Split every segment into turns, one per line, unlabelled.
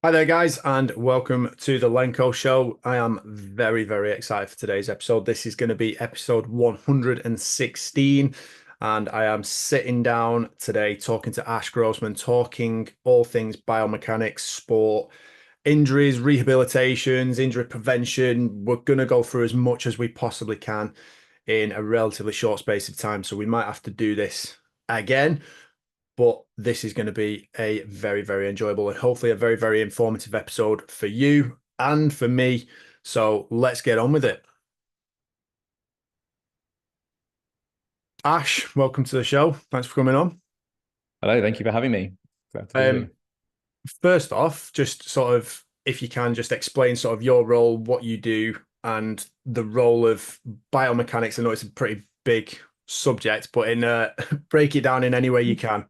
Hi there, guys, and welcome to the Lenko Show. I am very, very excited for today's episode. This is going to be episode 116, and I am sitting down today talking to Ash Grossmann, talking all things biomechanics, sport, injuries, rehabilitations, injury prevention. We're going to go through as much as we possibly can in a relatively short space of time, so we might have to do this again, but this is going to be a very, very enjoyable and hopefully a very, very informative episode for you and for me. So let's get on with it. Ash, welcome to the show. Thanks for coming on.
Hello, thank you for having me. Glad to be
Um,
here.
First off, just sort of, if you can, just explain sort of your role, what you do, and the role of biomechanics. I know it's a pretty big subject, but in break it down in any way you can.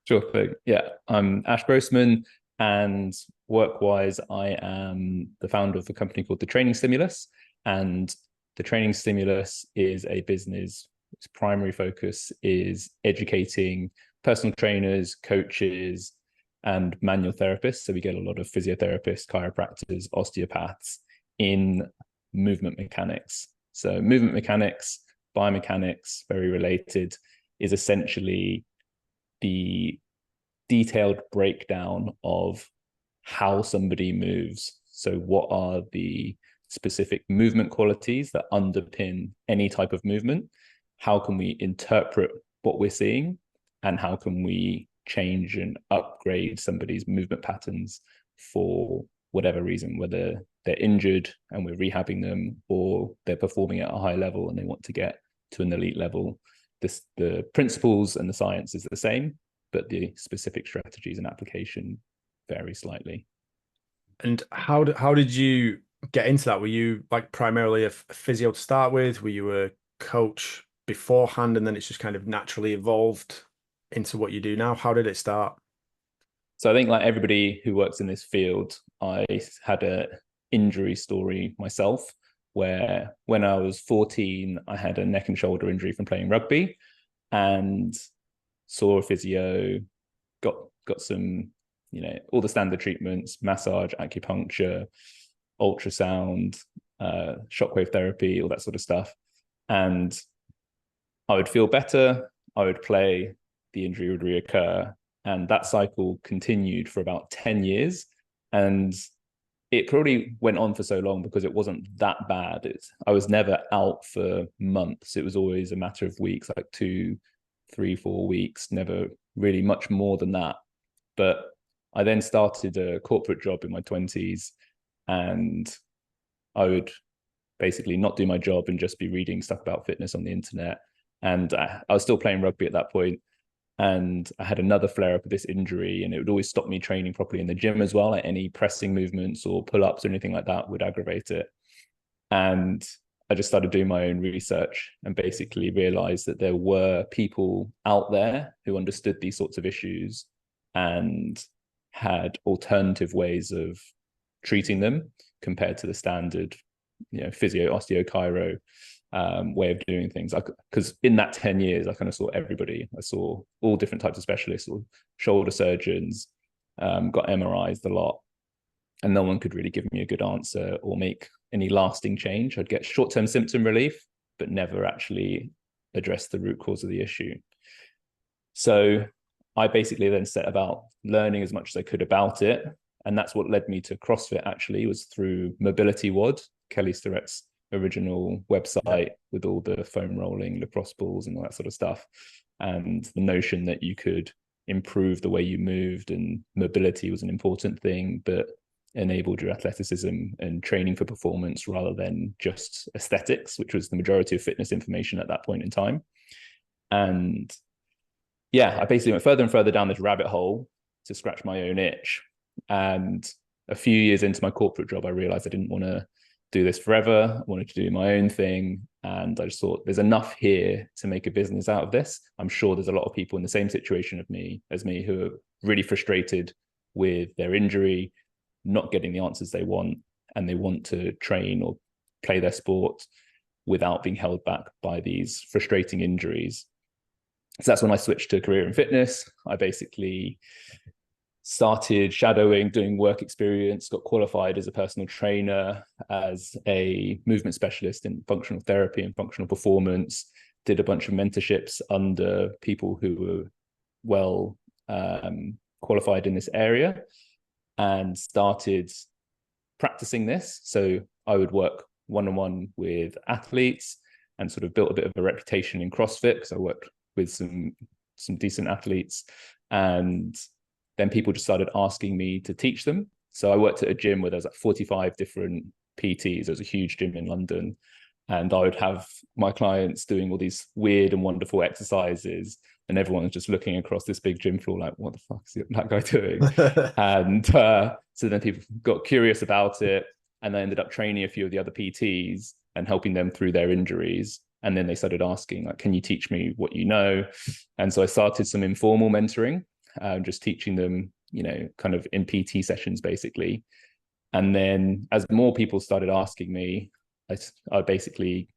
Sure thing. Yeah, I'm Ash Grossmann, and work-wise, I am the founder of a company called The Training Stimulus. And The Training Stimulus is a business. Its primary focus is educating personal trainers, coaches, and manual therapists. So we get a lot of physiotherapists, chiropractors, osteopaths in movement mechanics. So movement mechanics, biomechanics, very related, is essentially the detailed breakdown of how somebody moves. So, what are the specific movement qualities that underpin any type of movement? How can we interpret what we're seeing? And how can we change and upgrade somebody's movement patterns for whatever reason, whether they're injured and we're rehabbing them, or they're performing at a high level and they want to get to an elite level? The principles and the science is the same, but the specific strategies and application vary slightly.
And how did you get into that? Were you like primarily a physio to start with? Were you a coach beforehand, and then it's just kind of naturally evolved into what you do now? How did it start?
So I think, like everybody who works in this field, I had a injury story myself, where when I was 14, I had a neck and shoulder injury from playing rugby, and saw a physio, got some, all the standard treatments: massage, acupuncture, ultrasound, shockwave therapy, all that sort of stuff. And I would feel better, I would play, the injury would reoccur. And that cycle continued for about 10 years. And it probably went on for so long because it wasn't that bad. I was never out for months. It was always a matter of weeks, like 2, 3, 4 weeks, never really much more than that. But I then started a corporate job in my 20s, and I would basically not do my job and just be reading stuff about fitness on the internet. And I was still playing rugby at that point, and I had another flare up of this injury, and it would always stop me training properly in the gym as well. Like any pressing movements or pull ups or anything like that would aggravate it. And I just started doing my own research and basically realized that there were people out there who understood these sorts of issues and had alternative ways of treating them compared to the standard, physio, osteo, chiro way of doing things. Because in that 10 years, I kind of saw everybody. I saw all different types of specialists, or shoulder surgeons, got MRIs a lot, and no one could really give me a good answer or make any lasting change. I'd get short-term symptom relief, but never actually address the root cause of the issue. So I basically then set about learning as much as I could about it. And that's what led me to CrossFit, actually, was through Mobility WOD, Kelly Starrett's original
Yeah.
website, with all the foam rolling, lacrosse balls, and all that sort of stuff. And the notion that you could improve the way you moved, and mobility was an important thing, but enabled your athleticism and training for performance rather than just aesthetics, which was the majority of fitness information at that point in time. And yeah, I basically went further and further down this rabbit hole to scratch my own itch. And a few years into my corporate job, I realized I didn't want to do this forever. I wanted to do my own thing. And I just thought, there's enough here to make a business out of this. I'm sure there's a lot of people in the same situation as me who are really frustrated with their injury, not getting the answers they want, and they want to train or play their sport without being held back by these frustrating injuries. So that's when I switched to career in fitness. I basically started shadowing, doing work experience, got qualified as a personal trainer, as a movement specialist in functional therapy and functional performance, did a bunch of mentorships under people who were well qualified in this area, and started practicing this. So I would work one-on-one with athletes and sort of built a bit of a reputation in CrossFit because I worked with some decent athletes. And then people just started asking me to teach them. So I worked at a gym where there was like 45 different PTs. There was a huge gym in London. And I would have my clients doing all these weird and wonderful exercises. And everyone was just looking across this big gym floor like, what the fuck is that guy doing? And so then people got curious about it. And I ended up training a few of the other PTs and helping them through their injuries. And then they started asking, like, can you teach me what you know? And so I started some informal mentoring, just teaching them, kind of in PT sessions, basically. And then as more people started asking me, I basically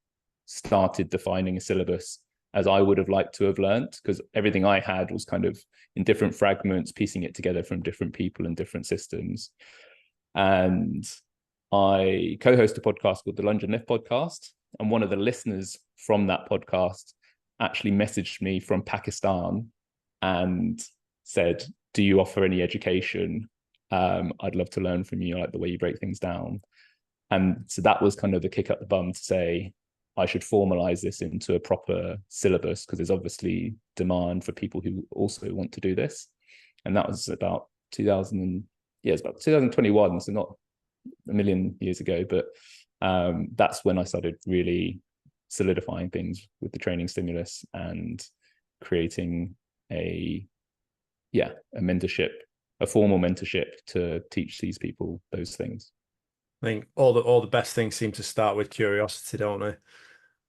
started defining a syllabus as I would have liked to have learned, because everything I had was kind of in different fragments, piecing it together from different people and different systems. And I co-host a podcast called the Lunge and Lift Podcast. And one of the listeners from that podcast actually messaged me from Pakistan and said, do you offer any education? I'd love to learn from you. I like the way you break things down. And so that was kind of the kick up the bum to say, I should formalize this into a proper syllabus, because there's obviously demand for people who also want to do this. And that was about 2021, so not a million years ago, but that's when I started really solidifying things with the training stimulus and creating a mentorship, a formal mentorship to teach these people those things.
I think all the best things seem to start with curiosity, don't they?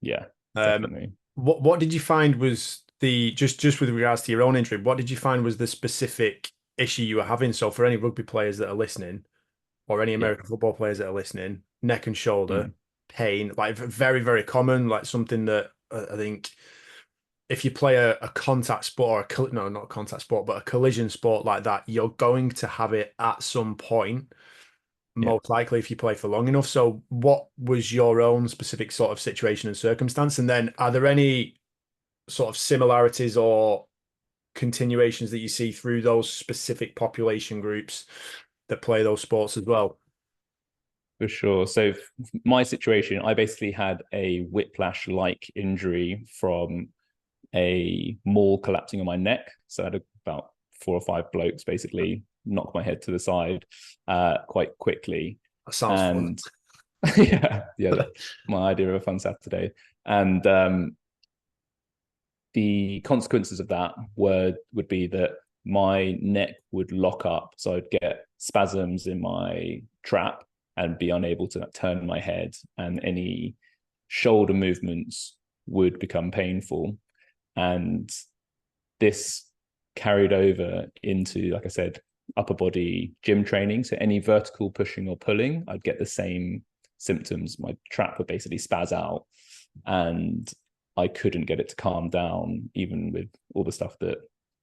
Yeah, definitely.
What did you find was just with regards to your own injury, what did you find was the specific issue you were having? So for any rugby players that are listening, or any American football players that are listening, neck and shoulder pain, like very, very common, like something that I think if you play a contact sport or not a contact sport, but a collision sport like that, you're going to have it at some point, most likely if you play for long enough. So what was your own specific sort of situation and circumstance? And then are there any sort of similarities or continuations that you see through those specific population groups that play those sports as well?
For sure. So my situation, I basically had a whiplash-like injury from a maul collapsing on my neck. So I had about 4 or 5 blokes basically knock my head to the side quite quickly.
That sounds
fun. yeah, my idea of a fun Saturday. And the consequences of that would be that my neck would lock up. So I'd get spasms in my trap and be unable to turn my head, and any shoulder movements would become painful. And this carried over into, like I said, upper body gym training. So any vertical pushing or pulling, I'd get the same symptoms. My trap would basically spaz out, and I couldn't get it to calm down, even with all the stuff that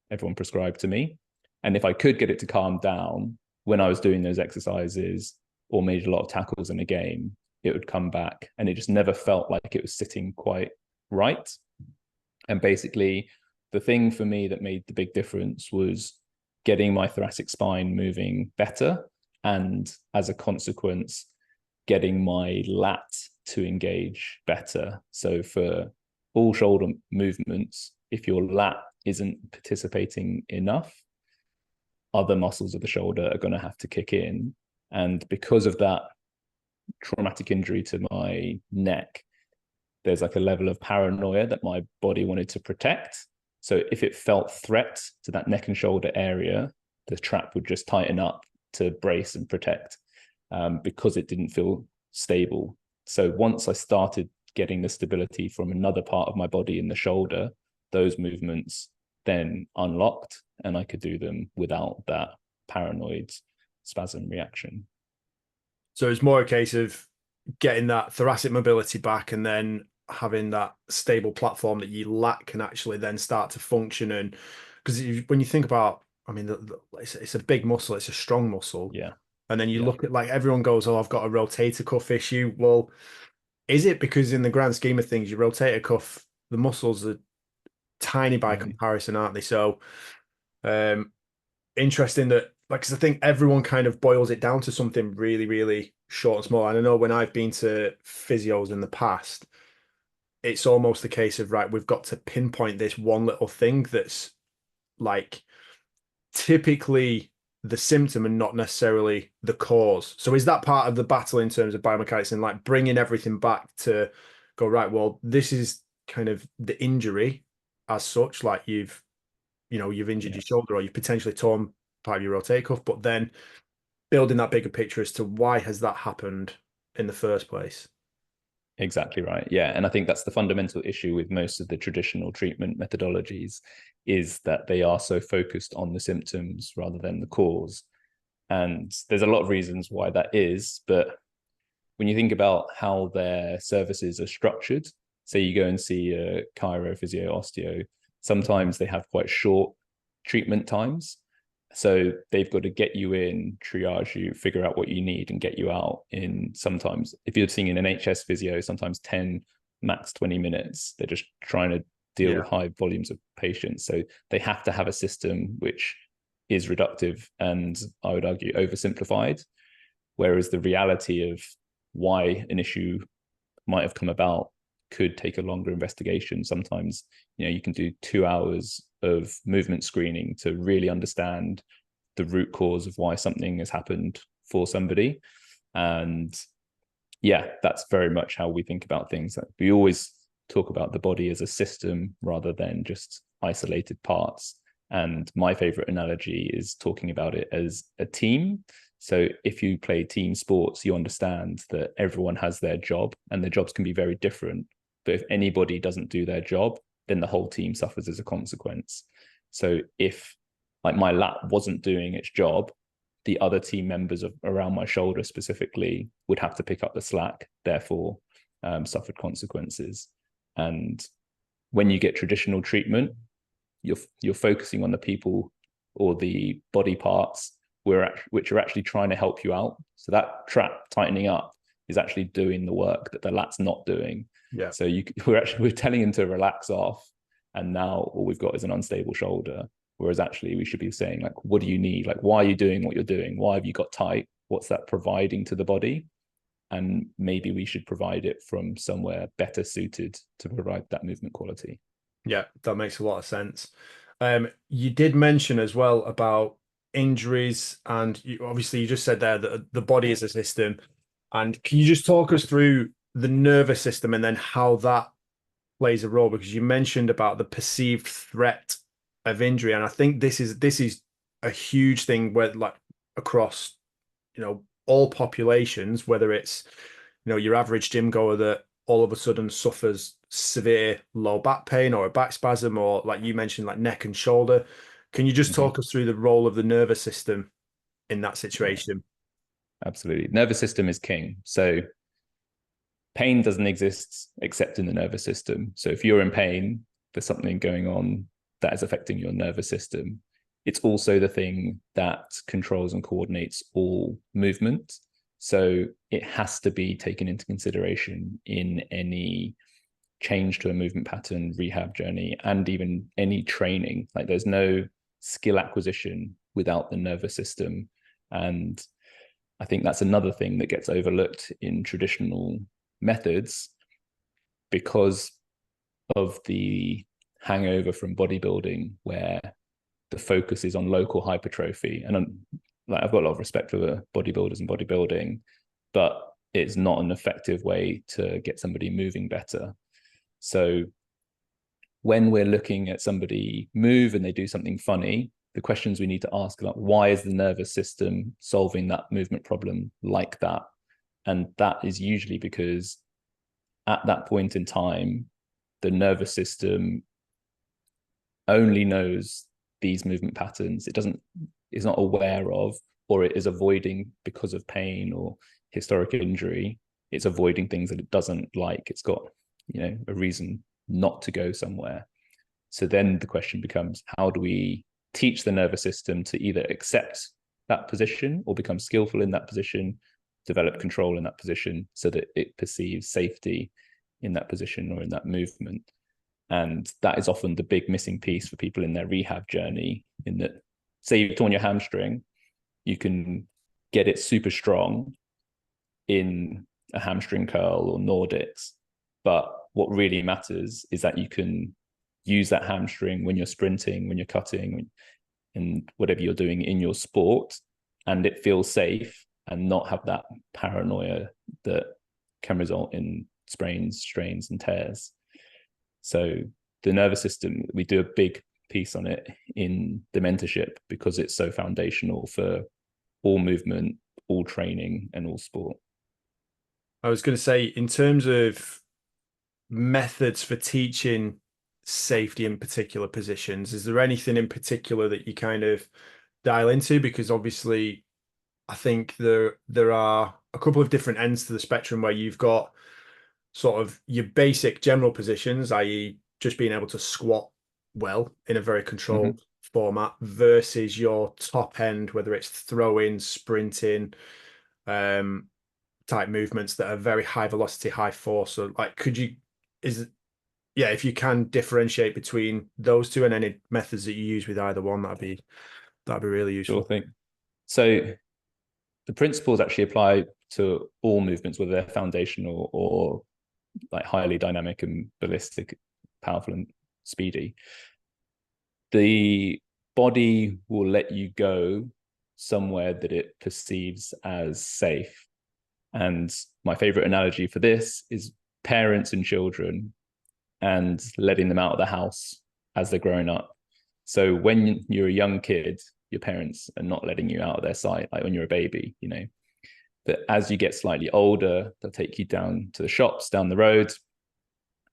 everyone prescribed to me. And if I could get it to calm down when I was doing those exercises or made a lot of tackles in a game, it would come back, and it just never felt like it was sitting quite right. And basically, the thing for me that made the big difference was getting my thoracic spine moving better, and as a consequence, getting my lat to engage better. So for all shoulder movements, if your lat isn't participating enough, other muscles of the shoulder are going to have to kick in. And because of that traumatic injury to my neck, there's like a level of paranoia that my body wanted to protect. So if it felt threat to that neck and shoulder area, the trap would just tighten up to brace and protect, because it didn't feel stable. So once I started getting the stability from another part of my body in the shoulder, those movements then unlocked, and I could do them without that paranoid spasm reaction.
So it's more a case of getting that thoracic mobility back, and then having that stable platform that you lack can actually then start to function. And because when you think about, I mean, it's a big muscle, it's a strong muscle.
Yeah.
And then you
Yeah.
look at like everyone goes, oh, I've got a rotator cuff issue. Well, is it because in the grand scheme of things, your rotator cuff, the muscles are tiny by
Tiny.
comparison, aren't they? So um interesting that like 'cause I think everyone kind of boils it down to something really, really short and small. And I know when I've been to physios in the past, it's almost the case of right, we've got to pinpoint this one little thing that's like typically the symptom and not necessarily the cause. So is that part of the battle in terms of biomechanics and like bringing everything back to go, right, well, this is kind of the injury as such, like you've injured
Yeah.
your shoulder or you've potentially torn part of your rotator cuff, but then building that bigger picture as to why has that happened in the first place.
Exactly right. Yeah. And I think that's the fundamental issue with most of the traditional treatment methodologies is that they are so focused on the symptoms rather than the cause. And there's a lot of reasons why that is. But when you think about how their services are structured, say you go and see a chiro, physio, osteo, sometimes they have quite short treatment times. So they've got to get you in, triage you, figure out what you need, and get you out in sometimes, if you're seeing an NHS physio, sometimes 10, max 20 minutes. They're just trying to deal
Yeah.
with high volumes of patients. So they have to have a system which is reductive and I would argue oversimplified. Whereas the reality of why an issue might have come about could take a longer investigation. Sometimes, you can do 2 hours of movement screening to really understand the root cause of why something has happened for somebody. And yeah, that's very much how we think about things. We always talk about the body as a system rather than just isolated parts. And my favorite analogy is talking about it as a team. So if you play team sports, you understand that everyone has their job and their jobs can be very different. But if anybody doesn't do their job, then the whole team suffers as a consequence. So if like my lat wasn't doing its job, the other team members around my shoulder specifically would have to pick up the slack, therefore suffered consequences. And when you get traditional treatment, you're focusing on the people or the body parts which are actually trying to help you out. So that trap tightening up is actually doing the work that the lat's not doing.
Yeah.
So we're telling him to relax off, and now all we've got is an unstable shoulder. Whereas actually we should be saying like, what do you need? Like, why are you doing what you're doing? Why have you got tight? What's that providing to the body? And maybe we should provide it from somewhere better suited to provide that movement quality.
Yeah, that makes a lot of sense. You did mention as well about injuries, and obviously you just said there that the body is a system. And can you just talk us through the nervous system and then how that plays a role? Because you mentioned about the perceived threat of injury, and I think this is a huge thing where like across all populations, whether it's your average gym goer that all of a sudden suffers severe low back pain or a back spasm, or like you mentioned, like neck and shoulder. Can you just
Mm-hmm.
talk us through the role of the nervous system in that
Yeah,
situation?
absolutely. Nervous system is king. So pain doesn't exist except in the nervous system. So if you're in pain, there's something going on that is affecting your nervous system. It's also the thing that controls and coordinates all movement. So it has to be taken into consideration in any change to a movement pattern, rehab journey, and even any training. Like there's no skill acquisition without the nervous system. And I think that's another thing that gets overlooked in traditional methods because of the hangover from bodybuilding, where the focus is on local hypertrophy. And like I've got a lot of respect for bodybuilders and bodybuilding, but it's not an effective way to get somebody moving better. So when we're looking at somebody move and they do something funny, the questions we need to ask are, why is the nervous system solving that movement problem like that? And that is usually because at that point in time, the nervous system only knows these movement patterns. Is not aware of, or it is avoiding because of pain or historic injury. It's avoiding things that it doesn't like. It's got, a reason not to go somewhere. So then the question becomes, how do we teach the nervous system to either accept that position or become skillful in that position, develop control in that position so that it perceives safety in that position or in that movement. And that is often the big missing piece for people in their rehab journey, in that, say you've torn your hamstring, you can get it super strong in a hamstring curl or Nordics. But what really matters is that you can use that hamstring when you're sprinting, when you're cutting, and whatever you're doing in your sport, and it feels safe and not have that paranoia that can result in sprains, strains, and tears. So the nervous system, we do a big piece on it in the mentorship because it's so foundational for all movement, all training, and all sport.
I was going to say, in terms of methods for teaching safety in particular positions, is there anything in particular that you kind of dial into? Because obviously, I think there are a couple of different ends to the spectrum where you've got sort of your basic general positions, i.e., just being able to squat well in a very controlled format, versus your top end, whether it's throwing, sprinting, type movements that are very high velocity, high force. So, like, if you can differentiate between those two and any methods that you use with either one, that'd be really useful.
Sure thing. So the principles actually apply to all movements, whether they're foundational or like highly dynamic and ballistic, powerful and speedy. The body will let you go somewhere that it perceives as safe. And my favorite analogy for this is parents and children and letting them out of the house as they're growing up. So when you're a young kid, your parents are not letting you out of their sight, like when you're a baby, you know. But as you get slightly older, they'll take you down to the shops down the road.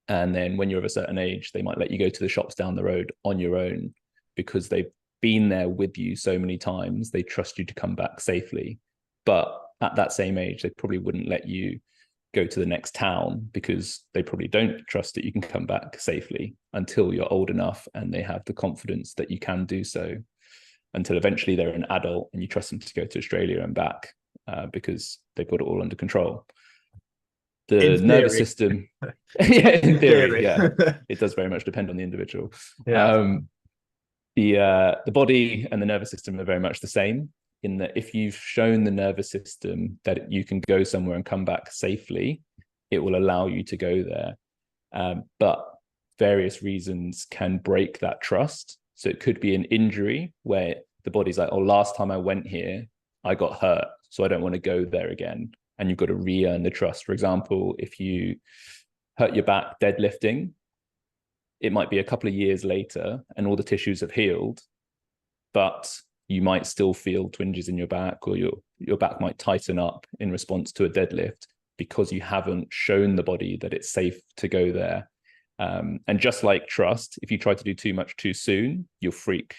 And then when you're of a certain age, they might let you go to the shops down the road on your own because they've been there with you so many times. They trust you to come back safely. But at that same age, they probably wouldn't let you go to the next town because they probably don't trust that you can come back safely until you're old enough and they have the confidence that you can do so, until eventually they're an adult and you trust them to go to Australia and back because they've got it all under control. The nervous system, yeah, in theory, yeah, it does very much depend on the individual. Yeah. The body and the nervous system are very much the same, in that if you've shown the nervous system that you can go somewhere and come back safely, it will allow you to go there. But various reasons can break that trust. So it could be an injury where the body's like, oh, last time I went here, I got hurt, so I don't want to go there again. And you've got to re-earn the trust. For example, if you hurt your back deadlifting, it might be a couple of years later and all the tissues have healed, but you might still feel twinges in your back, or your back might tighten up in response to a deadlift because you haven't shown the body that it's safe to go there. And just like trust, if you try to do too much too soon, you'll freak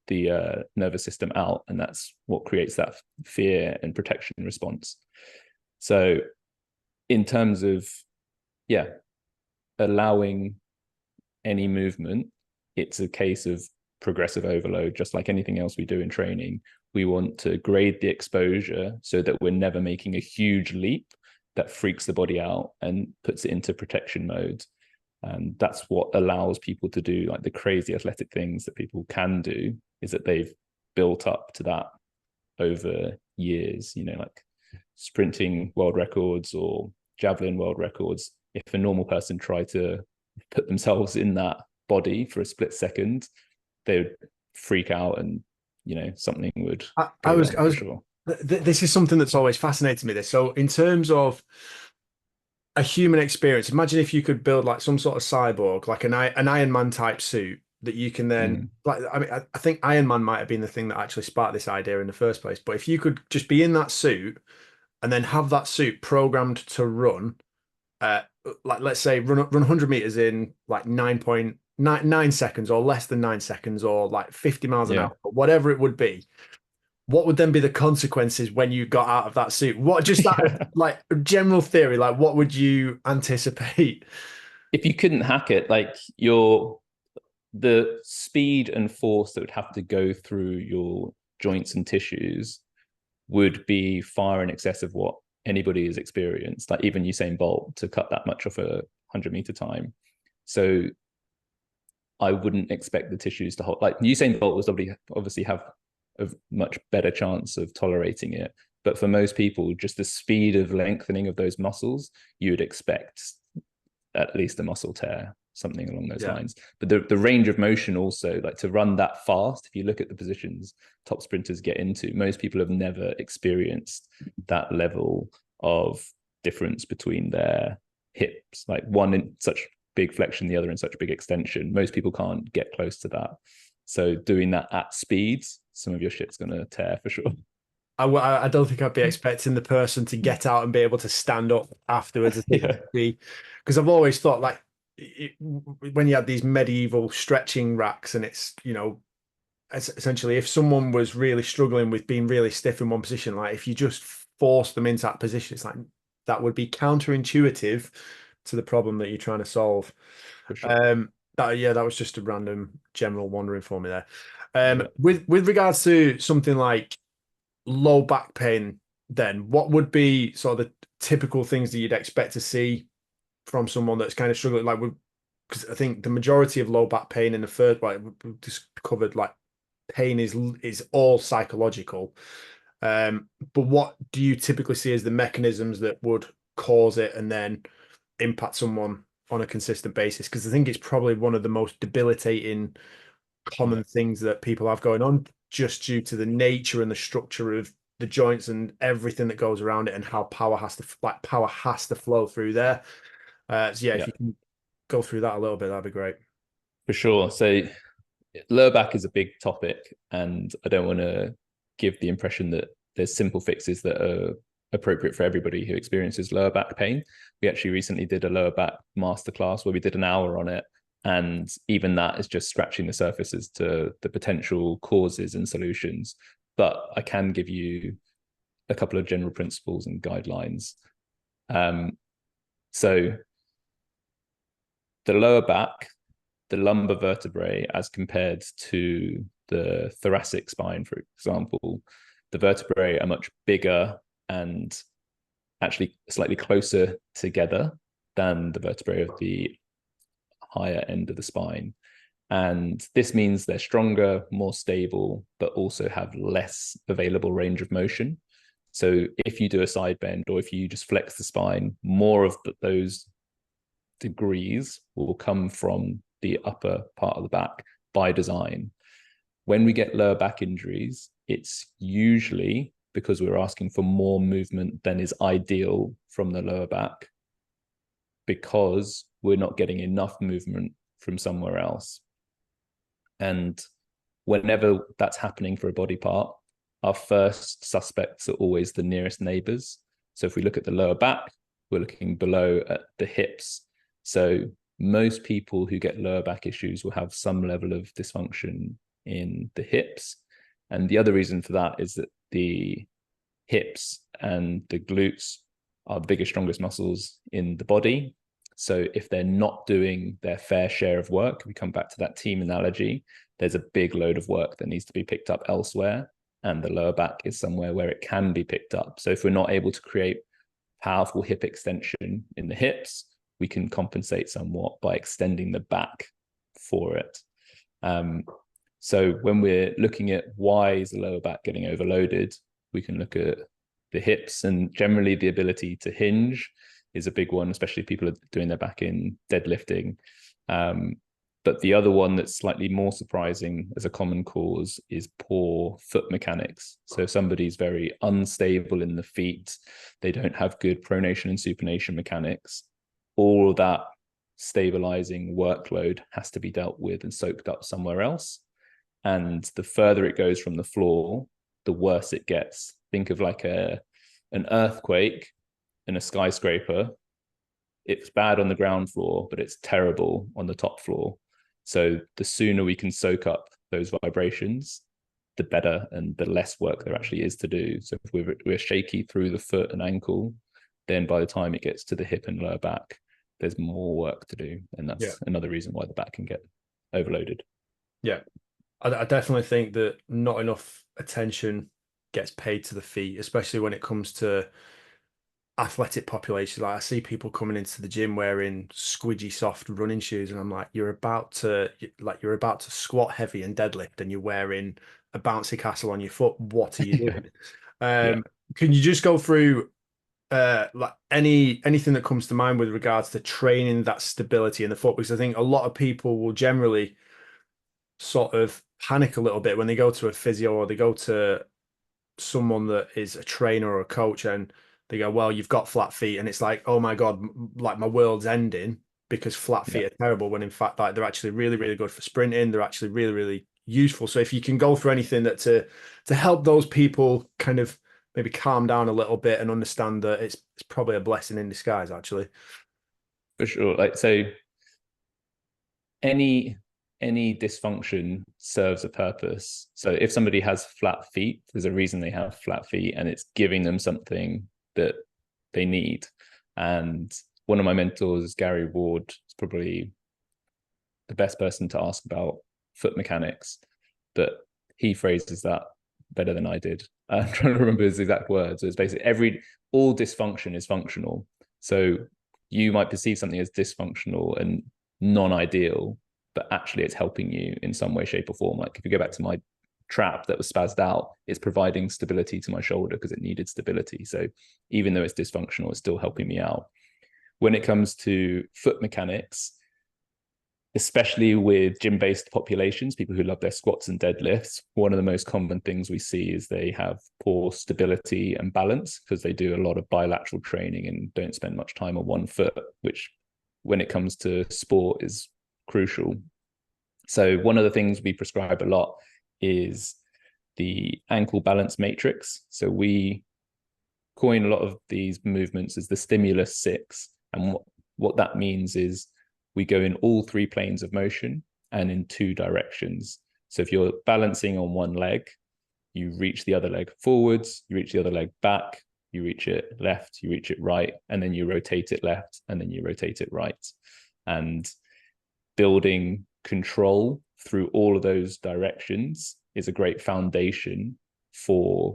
the nervous system out, and that's what creates that fear and protection response. So in terms of, allowing any movement, it's a case of progressive overload. Just like anything else we do in training, we want to grade the exposure so that we're never making a huge leap that freaks the body out and puts it into protection mode. And that's what allows people to do like the crazy athletic things that people can do, is that they've built up to that over years, you know, like sprinting world records or javelin world records. If a normal person tried to put themselves in that body for a split second, they would freak out, and you know, something would sure.
This is something that's always fascinated me, this. So in terms of a human experience, imagine if you could build like some sort of cyborg, like an Iron Man type suit that you can then like, I mean, I think Iron Man might have been the thing that actually sparked this idea in the first place. But if you could just be in that suit and then have that suit programmed to run, like let's say run 100 meters in like 9.9 seconds or less than 9 seconds, or like 50 miles an hour, or whatever it would be, what would then be the consequences when you got out of that suit? What, just that like general theory, like what would you anticipate?
If you couldn't hack it, like the speed and force that would have to go through your joints and tissues would be far in excess of what anybody has experienced, like even Usain Bolt, to cut that much off a 100-meter time. So I wouldn't expect the tissues to hold. Like Usain Bolt was obviously have a much better chance of tolerating it, but for most people, just the speed of lengthening of those muscles, you would expect at least a muscle tear, something along those lines. But the range of motion also, like to run that fast, if you look at the positions top sprinters get into, most people have never experienced that level of difference between their hips, like one in such big flexion, the other in such big extension. Most people can't get close to that. So doing that at speeds, some of your shit's going to tear for sure.
I don't think I'd be expecting the person to get out and be able to stand up afterwards. I think it'd be, because I've always thought like when you had these medieval stretching racks, and it's, you know, essentially if someone was really struggling with being really stiff in one position, like if you just force them into that position, it's like that would be counterintuitive to the problem that you're trying to solve.
For sure.
That was just a random general wondering for me there. With regards to something like low back pain, then what would be sort of the typical things that you'd expect to see from someone that's kind of struggling, like because I think the majority of low back pain in the first, like we just covered, like pain is all psychological. But what do you typically see as the mechanisms that would cause it and then impact someone on a consistent basis? Because I think it's probably one of the most debilitating common things that people have going on, just due to the nature and the structure of the joints and everything that goes around it, and how power has to flow through there. So yeah, if you can go through that a little bit, that'd be great.
For sure. So lower back is a big topic, and I don't want to give the impression that there's simple fixes that are appropriate for everybody who experiences lower back pain. We actually recently did a lower back masterclass where we did an hour on it, and even that is just scratching the surface as to the potential causes and solutions. But I can give you a couple of general principles and guidelines. So the lower back, the lumbar vertebrae, as compared to the thoracic spine, for example, the vertebrae are much bigger and actually slightly closer together than the vertebrae of the higher end of the spine. And this means they're stronger, more stable, but also have less available range of motion. So if you do a side bend, or if you just flex the spine, more of those degrees will come from the upper part of the back by design. When we get lower back injuries, it's usually because we're asking for more movement than is ideal from the lower back, because we're not getting enough movement from somewhere else. And whenever that's happening for a body part, our first suspects are always the nearest neighbors. So if we look at the lower back, we're looking below at the hips. So most people who get lower back issues will have some level of dysfunction in the hips. And the other reason for that is that the hips and the glutes are the biggest, strongest muscles in the body. So if they're not doing their fair share of work, we come back to that team analogy, there's a big load of work that needs to be picked up elsewhere. And the lower back is somewhere where it can be picked up. So if we're not able to create powerful hip extension in the hips, we can compensate somewhat by extending the back for it. So when we're looking at why is the lower back getting overloaded, we can look at the hips, and generally the ability to hinge is a big one, especially if people are doing their back in deadlifting. But the other one that's slightly more surprising as a common cause is poor foot mechanics. So if somebody's very unstable in the feet, they don't have good pronation and supination mechanics, all of that stabilizing workload has to be dealt with and soaked up somewhere else. And the further it goes from the floor, the worse it gets. Think of like an earthquake in a skyscraper. It's bad on the ground floor, but it's terrible on the top floor. So the sooner we can soak up those vibrations, the better, and the less work there actually is to do. So if we're shaky through the foot and ankle, then by the time it gets to the hip and lower back, there's more work to do. And that's another reason why the back can get overloaded.
Yeah. I definitely think that not enough attention gets paid to the feet, especially when it comes to athletic populations. Like I see people coming into the gym wearing squidgy soft running shoes, and I'm like, you're about to squat heavy and deadlift, and you're wearing a bouncy castle on your foot. What are you
Yeah.
doing?
Yeah.
Can you just go through like anything that comes to mind with regards to training that stability in the foot? Because I think a lot of people will generally sort of panic a little bit when they go to a physio or they go to someone that is a trainer or a coach and they go, well, you've got flat feet. And it's like, oh my God, like my world's ending because flat
Yeah.
feet are terrible. When in fact, like they're actually really, really good for sprinting. They're actually really, really useful. So if you can go through anything that to help those people kind of maybe calm down a little bit and understand that it's probably a blessing in disguise, actually.
For sure. Like, so any any dysfunction serves a purpose. So if somebody has flat feet, there's a reason they have flat feet, and it's giving them something that they need. And one of my mentors, Gary Ward, is probably the best person to ask about foot mechanics, but he phrases that better than I did. I'm trying to remember his exact words. It's basically all dysfunction is functional. So you might perceive something as dysfunctional and non-ideal, but actually it's helping you in some way, shape, or form. Like if you go back to my trap that was spazzed out, it's providing stability to my shoulder because it needed stability. So even though it's dysfunctional, it's still helping me out. When it comes to foot mechanics, especially with gym-based populations, people who love their squats and deadlifts, one of the most common things we see is they have poor stability and balance because they do a lot of bilateral training and don't spend much time on one foot, which when it comes to sport is crucial. So one of the things we prescribe a lot is the ankle balance matrix. So we coin a lot of these movements as the stimulus six. And what that means is we go in all three planes of motion and in two directions. So if you're balancing on one leg, you reach the other leg forwards, you reach the other leg back, you reach it left, you reach it right, and then you rotate it left, and then you rotate it right. And building control through all of those directions is a great foundation for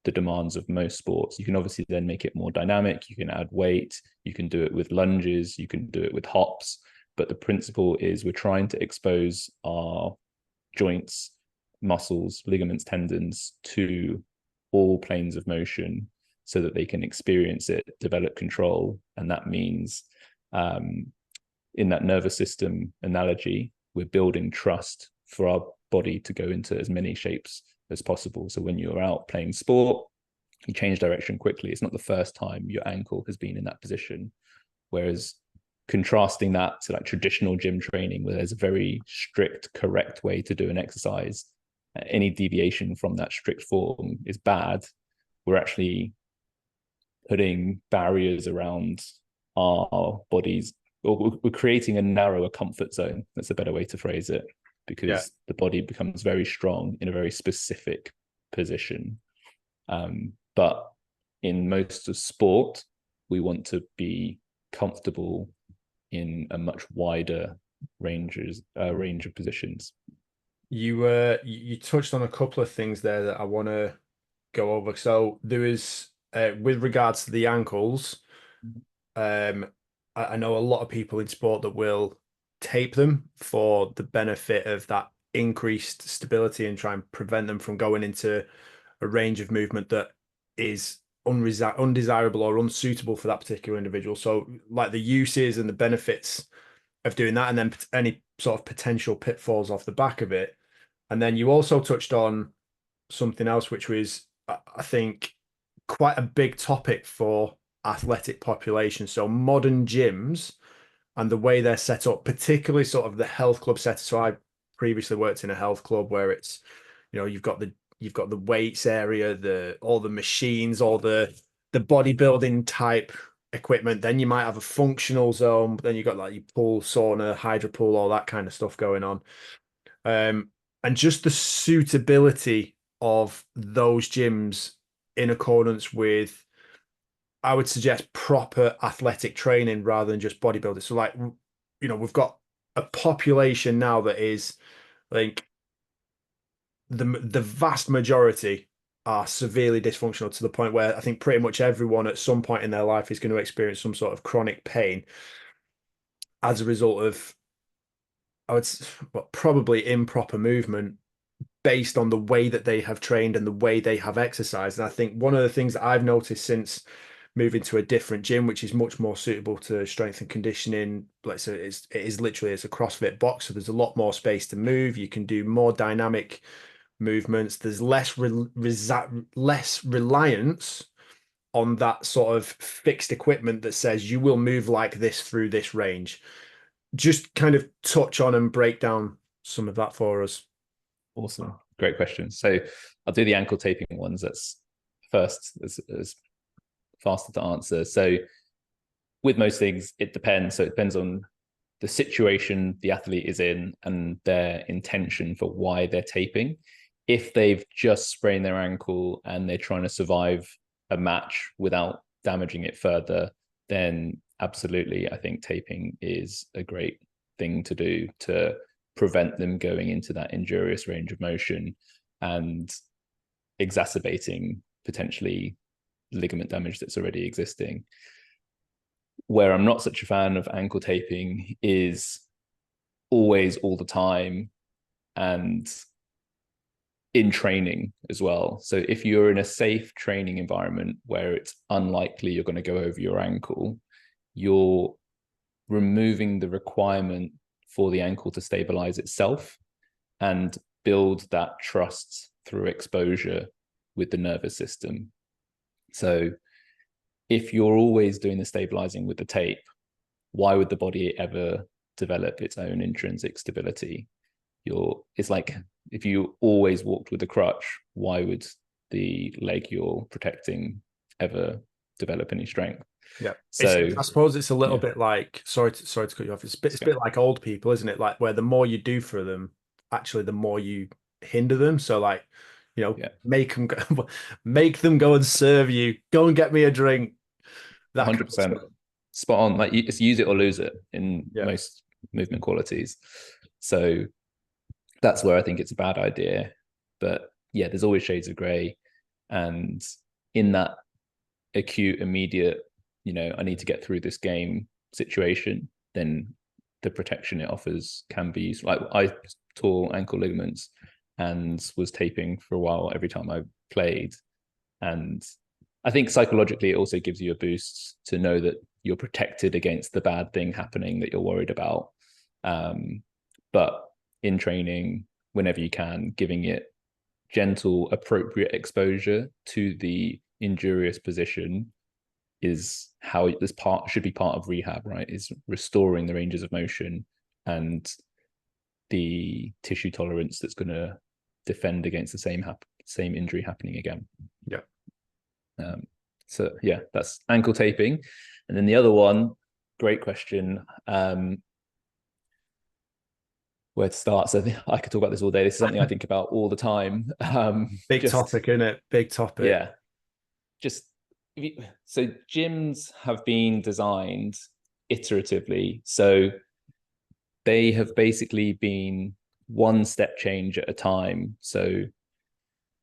the demands of most sports. You can obviously then make it more dynamic. You can add weight. You can do it with lunges. You can do it with hops. But the principle is we're trying to expose our joints, muscles, ligaments, tendons to all planes of motion so that they can experience it, develop control. And that means in that nervous system analogy, we're building trust for our body to go into as many shapes as possible. So when you're out playing sport, you change direction quickly. It's not the first time your ankle has been in that position. Whereas contrasting that to like traditional gym training, where there's a very strict, correct way to do an exercise, any deviation from that strict form is bad. We're actually putting barriers around our bodies, or we're creating a narrower comfort zone. That's a better way to phrase it, because the body becomes very strong in a very specific position. But in most of sport, we want to be comfortable in a much wider range of positions.
You touched on a couple of things there that I want to go over. So there is with regards to the ankles, I know a lot of people in sport that will tape them for the benefit of that increased stability and try and prevent them from going into a range of movement that is undesirable or unsuitable for that particular individual. So, like the uses and the benefits of doing that, and then any sort of potential pitfalls off the back of it. And then you also touched on something else, which was, I think, quite a big topic for athletic populations. So modern gyms and the way they're set up, particularly sort of the health club set. So I previously worked in a health club where it's, you've got the weights area, all the machines, all the bodybuilding type equipment. Then you might have a functional zone, but then you've got like your pool, sauna, hydro pool, all that kind of stuff going on. And just the suitability of those gyms in accordance with, I would suggest, proper athletic training rather than just bodybuilding. So, like, we've got a population now that is, I think, the vast majority are severely dysfunctional to the point where I think pretty much everyone at some point in their life is going to experience some sort of chronic pain as a result of, well, probably improper movement based on the way that they have trained and the way they have exercised. And I think one of the things that I've noticed since moving to a different gym, which is much more suitable to strength and conditioning, let's say it is literally, it's a CrossFit box, so there's a lot more space to move. You can do more dynamic movements. There's less reliance on that sort of fixed equipment that says you will move like this through this range. Just kind of touch on and break down some of that for us.
Awesome. Great question. So I'll do the ankle taping ones. That's first, as faster to answer. So with most things, it depends. So it depends on the situation the athlete is in and their intention for why they're taping. If they've just sprained their ankle and they're trying to survive a match without damaging it further, then absolutely, I think taping is a great thing to do to prevent them going into that injurious range of motion and exacerbating potentially ligament damage that's already existing. Where I'm not such a fan of ankle taping is always, all the time, and in training as well. So if you're in a safe training environment where it's unlikely you're going to go over your ankle, you're removing the requirement for the ankle to stabilize itself and build that trust through exposure with the nervous system. So if you're always doing the stabilizing with the tape, why would the body ever develop its own intrinsic stability? It's like if you always walked with a crutch, why would the leg you're protecting ever develop any strength?
Yeah.
So
I suppose it's a little bit like, sorry to cut you off. It's a bit like old people, isn't it? Like where the more you do for them, actually the more you hinder them. So like, make them go, make them go and serve you. Go and get me a drink. That kind of
100%
stuff.
spot on. Like it's use it or lose it in most movement qualities. So that's where I think it's a bad idea. But yeah, there's always shades of gray. And in that acute, immediate, I need to get through this game situation, then the protection it offers can be useful. Like I tore ankle ligaments and was taping for a while every time I played. And I think psychologically, it also gives you a boost to know that you're protected against the bad thing happening that you're worried about. But in training, whenever you can, giving it gentle, appropriate exposure to the injurious position is how this should be part of rehab, right? Is restoring the ranges of motion and the tissue tolerance that's going to defend against the same injury happening again.
Yeah.
So yeah, that's ankle taping. And then the other one, great question. Where to start? So I could talk about this all day. This is something I think about all the time.
Big topic, isn't it? Big topic.
Yeah. So gyms have been designed iteratively. So they have basically been one step change at a time. So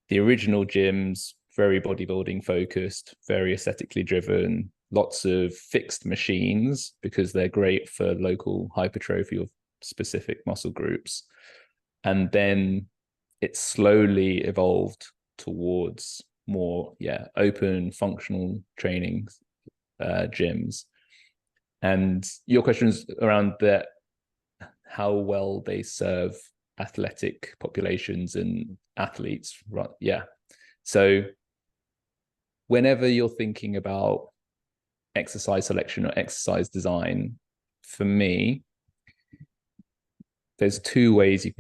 the original gyms, very bodybuilding focused, very aesthetically driven, lots of fixed machines because they're great for local hypertrophy of specific muscle groups. And then it slowly evolved towards more open functional training gyms. And your questions around that, how well they serve athletic populations and athletes, right? Yeah. So whenever you're thinking about exercise selection or exercise design, for me, there's two ways you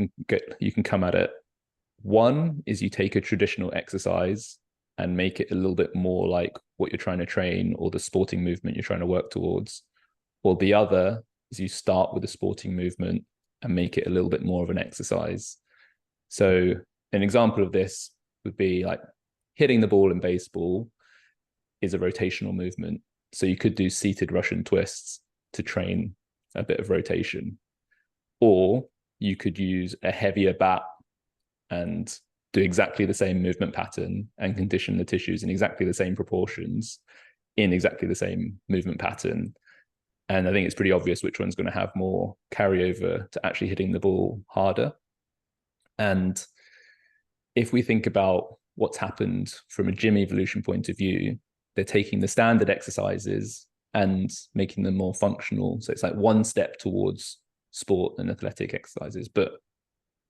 can come at it. One is you take a traditional exercise and make it a little bit more like what you're trying to train or the sporting movement you're trying to work towards. Or the other is you start with a sporting movement and make it a little bit more of an exercise. So an example of this would be like hitting the ball in baseball is a rotational movement. So you could do seated Russian twists to train a bit of rotation. or you could use a heavier bat and do exactly the same movement pattern and condition the tissues in exactly the same proportions in exactly the same movement pattern. And I think it's pretty obvious which one's going to have more carryover to actually hitting the ball harder. And if we think about what's happened from a gym evolution point of view, they're taking the standard exercises and making them more functional. So it's like one step towards sport and athletic exercises. But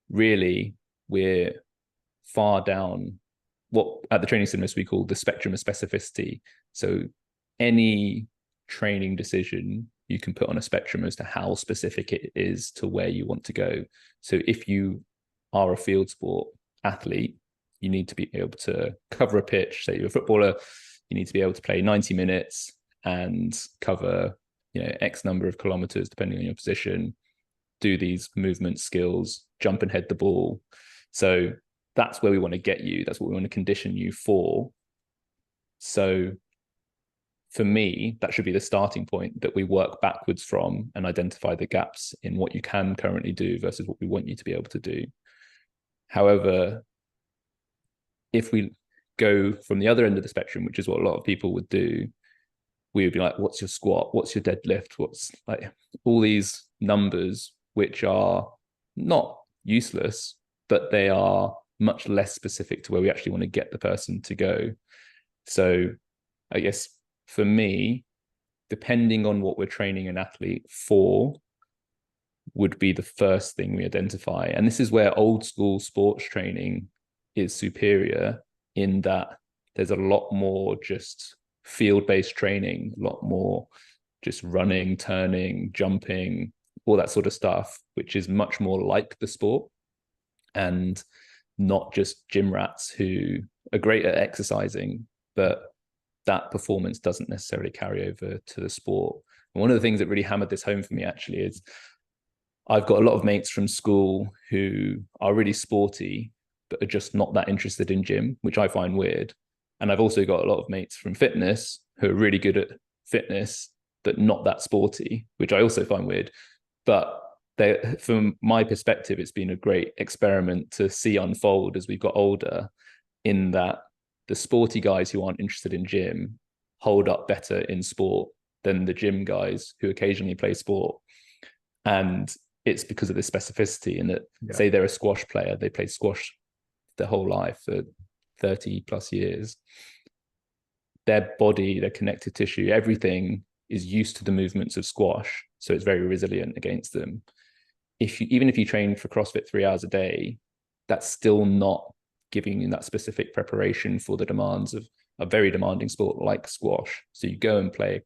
really, we're far down what at the training cinemas we call the spectrum of specificity. So any training decision you can put on a spectrum as to how specific it is to where you want to go. So if you are a field sport athlete, you need to be able to cover a pitch. Say you're a footballer, you need to be able to play 90 minutes and cover, X number of kilometers, depending on your position, do these movement skills, jump and head the ball. So that's where we want to get you. That's what we want to condition you for. So for me, that should be the starting point that we work backwards from and identify the gaps in what you can currently do versus what we want you to be able to do. However, if we go from the other end of the spectrum, which is what a lot of people would do, we would be like, what's your squat? What's your deadlift? What's like all these numbers, which are not useless, but they are much less specific to where we actually want to get the person to go. So I guess for me, depending on what we're training an athlete for, would be the first thing we identify. And this is where old school sports training is superior, in that there's a lot more just field-based training, a lot more just running, turning, jumping, all that sort of stuff, which is much more like the sport, and not just gym rats who are great at exercising, but that performance doesn't necessarily carry over to the sport. And one of the things that really hammered this home for me actually is I've got a lot of mates from school who are really sporty, but are just not that interested in gym, which I find weird. And I've also got a lot of mates from fitness who are really good at fitness, but not that sporty, which I also find weird. But from my perspective, it's been a great experiment to see unfold as we've got older, in that the sporty guys who aren't interested in gym hold up better in sport than the gym guys who occasionally play sport. And it's because of this specificity, in that, say they're a squash player, they played squash their whole life for 30 plus years. Their body, their connective tissue, everything is used to the movements of squash. So it's very resilient against them. Even if you train for CrossFit 3 hours a day, that's still not giving you that specific preparation for the demands of a very demanding sport like squash. So you go and play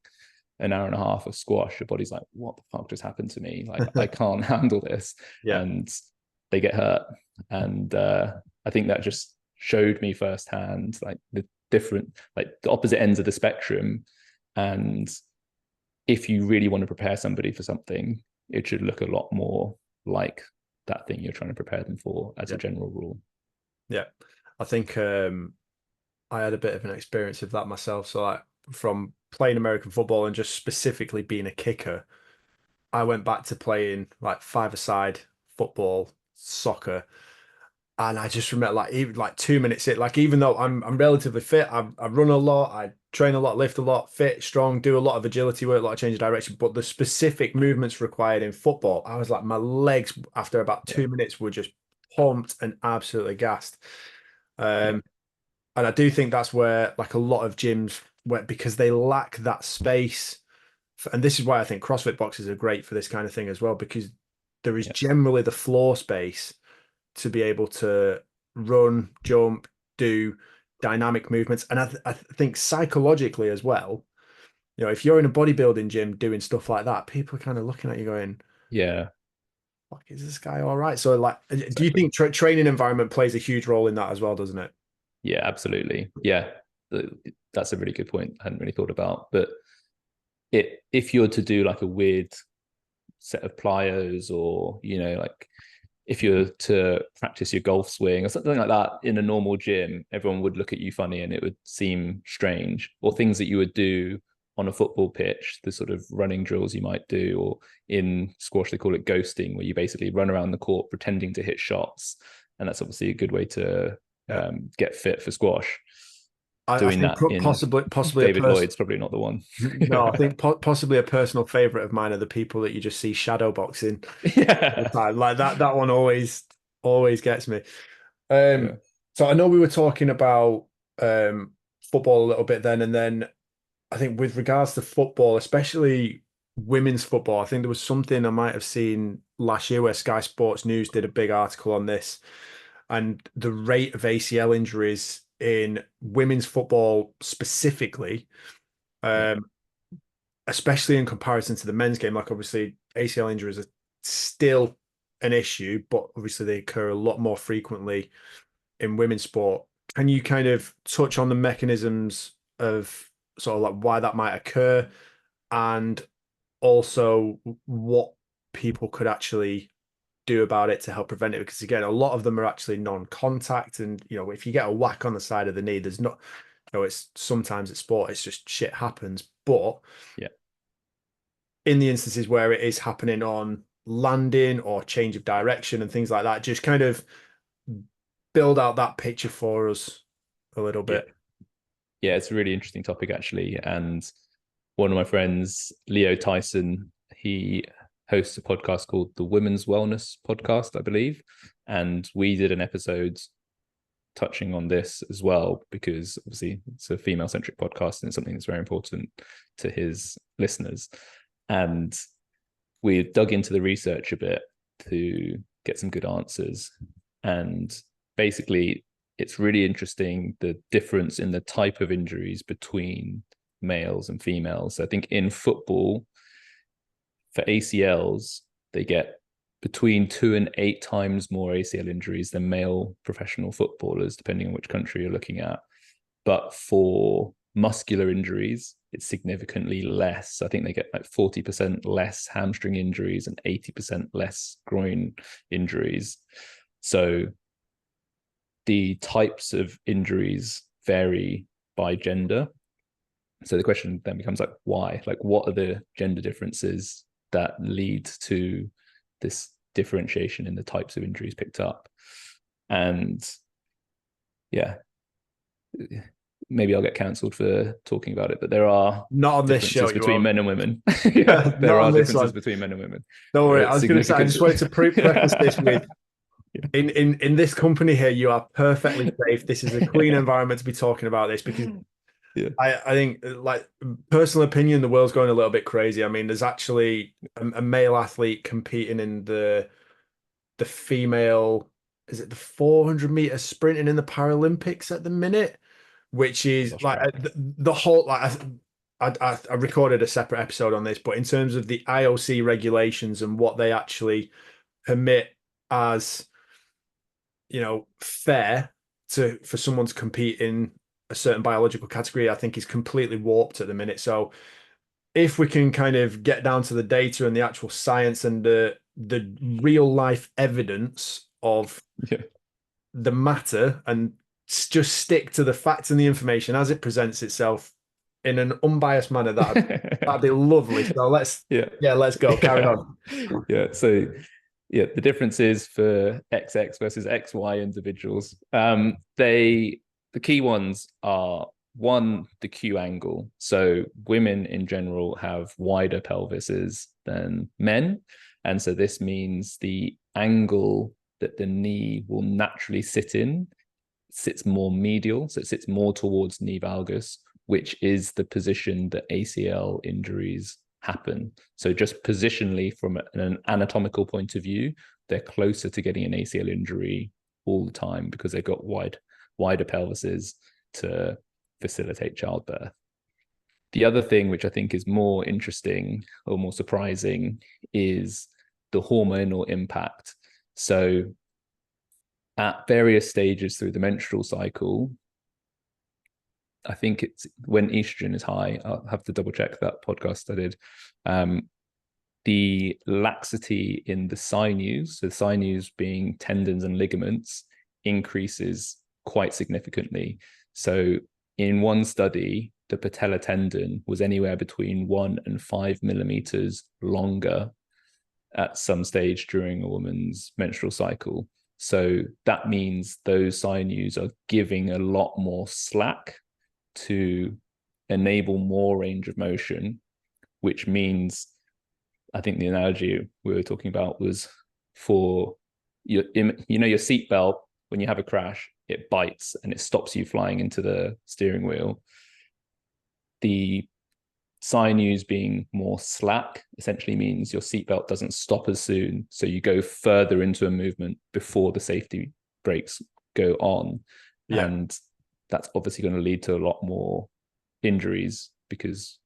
an hour and a half of squash, your body's like, what the fuck just happened to me? Like, I can't handle this. And they get hurt. And I think that just showed me firsthand, like the different, like the opposite ends of the spectrum. And if you really want to prepare somebody for something, it should look a lot more like that thing you're trying to prepare them for, as a general rule.
Yeah. I think I had a bit of an experience of that myself. So like from playing American football and just specifically being a kicker, I went back to playing like five-a-side football, soccer. And I just remember like even like 2 minutes in, like even though I'm relatively fit, I run a lot, I train a lot, lift a lot, fit, strong, do a lot of agility work, a lot of change of direction. But the specific movements required in football, I was like, my legs after about 2 minutes were just pumped and absolutely gassed. And I do think that's where like a lot of gyms went, because they lack that space. And this is why I think CrossFit boxes are great for this kind of thing as well, because there is generally the floor space to be able to run, jump, do dynamic movements. And I think psychologically as well, if you're in a bodybuilding gym doing stuff like that, people are kind of looking at you going, fuck, is this guy all right? So like, do you think training environment plays a huge role in that as well, doesn't it?
Yeah, absolutely. Yeah, that's a really good point I hadn't really thought about. But if you're to do like a weird set of plyos, or like if you're to practice your golf swing or something like that in a normal gym, everyone would look at you funny and it would seem strange. Or things that you would do on a football pitch, the sort of running drills you might do, or in squash, they call it ghosting, where you basically run around the court pretending to hit shots. And that's obviously a good way to get fit for squash.
I
Doing
think
that in
possibly
David Lloyd's probably not the one.
no, I think possibly a personal favorite of mine are the people that you just see shadow boxing all the
Yeah.
time. Like that one always gets me.
Yeah.
So I know we were talking about football a little bit then, and then I think with regards to football, especially women's football, I think there was something I might have seen last year where Sky Sports News did a big article on this, and the rate of ACL injuries in women's football specifically,
Yeah.
um, especially in comparison to the men's game. Like obviously ACL injuries are still an issue, but obviously they occur a lot more frequently in women's sport. Can you kind of touch on the mechanisms of sort of like why that might occur, and also what people could actually do about it to help prevent it? Because again, a lot of them are actually non-contact, and if you get a whack on the side of the knee, there's not, it's sometimes it's sport, it's just shit happens. But
Yeah.
in the instances where it is happening on landing or change of direction and things like that, just kind of build out that picture for us a little
Yeah.
bit.
Yeah, it's a really interesting topic actually. And one of my friends, Leo Tyson, he hosts a podcast called the Women's Wellness Podcast, I believe. And we did an episode touching on this as well, because obviously it's a female-centric podcast and it's something that's very important to his listeners. And we dug into the research a bit to get some good answers. And basically, it's really interesting the difference in the type of injuries between males and females. So I think in football, for ACLs, they get between 2 and 8 times more ACL injuries than male professional footballers, depending on which country you're looking at. But for muscular injuries, it's significantly less. I think they get like 40% less hamstring injuries and 80% less groin injuries. So the types of injuries vary by gender. So the question then becomes like, why? Like, what are the gender differences that lead to this differentiation in the types of injuries picked up? And yeah, maybe I'll get cancelled for talking about it, but there are
Not on this show,
differences
you
between
won't.
men and women. Yeah,
Not
there are
on this
differences
one.
between men and women.
Don't worry.
There
I
are
was going to say, I
significant.
just wanted to preface this with, in this company here, you are perfectly safe. This is a clean environment to be talking about this, because
Yeah.
I think, like, personal opinion, the world's going a little bit crazy. I mean, there's actually a male athlete competing in the female, is it the 400-meter sprinting in the Paralympics at the minute, which is
Lost
like
track.
the whole, like, I recorded a separate episode on this, but in terms of the IOC regulations and what they actually permit as, fair for someone to compete in a certain biological category, I think is completely warped at the minute. So if we can kind of get down to the data and the actual science and the real life evidence of
Yeah.
the matter, and just stick to the facts and the information as it presents itself in an unbiased manner, that'd be lovely. So let's go. Carry
Yeah.
on.
Yeah. So yeah, the differences for XX versus XY individuals. The key ones are, one, the Q angle. So women in general have wider pelvises than men. And so this means the angle that the knee will naturally sit in sits more medial. So it sits more towards knee valgus, which is the position that ACL injuries happen. So just positionally, from an anatomical point of view, they're closer to getting an ACL injury all the time because they've got wider pelvises to facilitate childbirth. The other thing, which I think is more interesting or more surprising, is the hormonal impact. So at various stages through the menstrual cycle, I think it's when estrogen is high, I'll have to double check that podcast I did, the laxity in the sinews, so the sinews being tendons and ligaments, increases quite significantly. So in one study, the patella tendon was anywhere between 1 and 5 millimeters longer at some stage during a woman's menstrual cycle. So that means those sinews are giving a lot more slack to enable more range of motion, which means, I think the analogy we were talking about was for your seatbelt. When you have a crash, it bites and it stops you flying into the steering wheel. The sinews being more slack essentially means your seatbelt doesn't stop as soon, so you go further into a movement before the safety brakes go on.
Yeah.
And that's obviously going to lead to a lot more injuries because